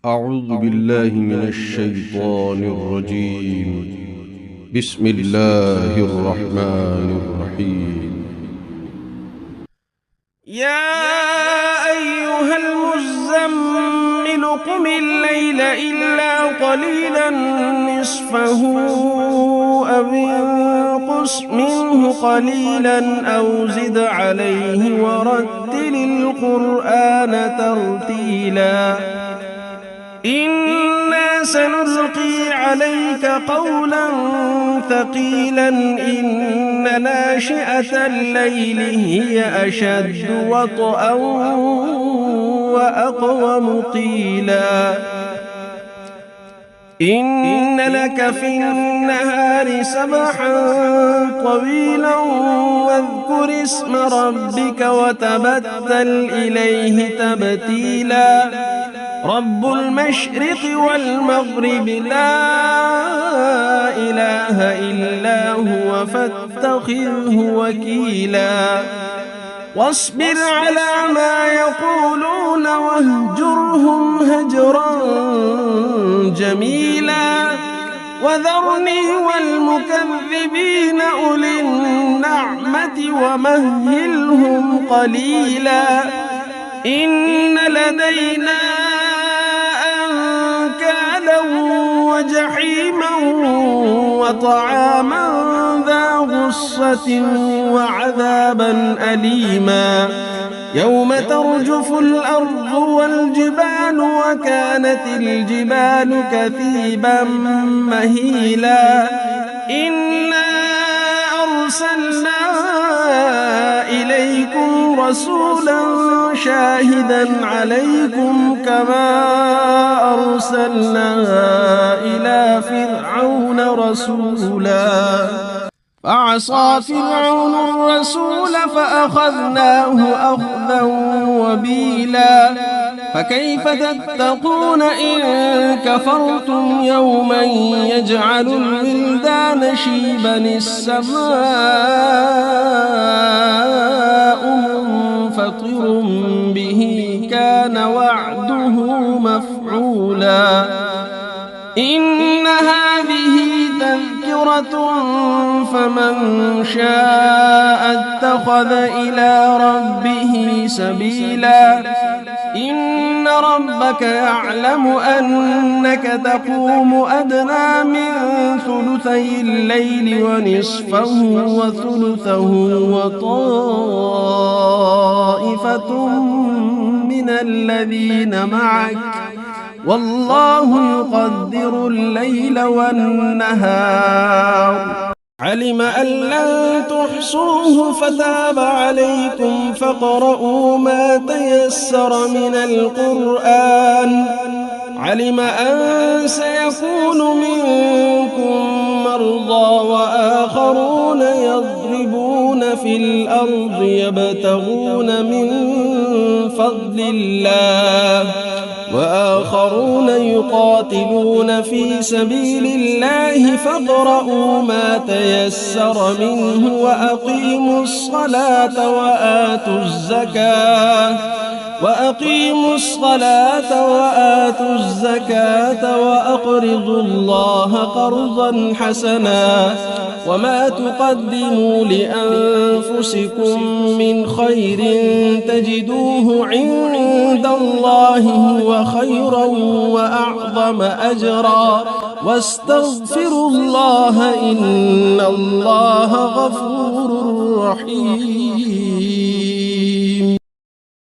أعوذ بالله من الشيطان الرجيم. بسم الله الرحمن الرحيم. يا أيها المزمل قم الليل إلا قليلا نصفه أو انقص منه قليلا أو زد عليه ورتل القرآن ترتيلا إنا سنلقي عليك قولا ثقيلا إن ناشئة الليل هي أشد وطئا وأقوم قيلا إن لك في النهار سبحا طويلا واذكر اسم ربك وتبتل إليه تبتيلا رب المشرق والمغرب لا إله إلا هو فاتخذه وكيلا واصبر على ما يقولون واهجرهم هجرا جميلا وذرني والمكذبين أولي النعمة ومهلهم قليلا إن لدينا أنكالا وجحيما وطعاما ذا غصة وعذابا أليما يوم ترجف الأرض والجبال وكانت الجبال كثيبا مهيلا إنا أرسلنا إليكم رسولا شاهدا عليكم كما أرسلنا إلى فرعون رسولا فعصى فرعون الرسول فأخذناه أخذا وبيلا فكيف تتقون إن كفرتم يوما يجعل الولدان شيبا السماء منفطر به كان وعده مفعولا إن هذه تذكرة فمن شاء اتخذ إلى ربه سبيلا إن ربك يعلم أنك تقوم أدنى من ثلثي الليل ونصفه وثلثه وطائفة من الذين معك والله يقدر الليل والنهار علم أن لن تحصوه فتاب عليكم فاقرؤوا ما تيسر من القرآن علم أن سيكون منكم مرضى وآخرون يضربون في الأرض يبتغون من فضل الله وآخرون يقاتلون في سبيل الله فاقرؤوا ما تيسر منه وأقيموا الصلاة وآتوا الزكاة وأقرضوا الله قرضا حسنا وما تقدموا لأنفسكم من خير تجدوه عند الله هو خيرا وأعظم أجرا واستغفروا الله إن الله غفور رحيم.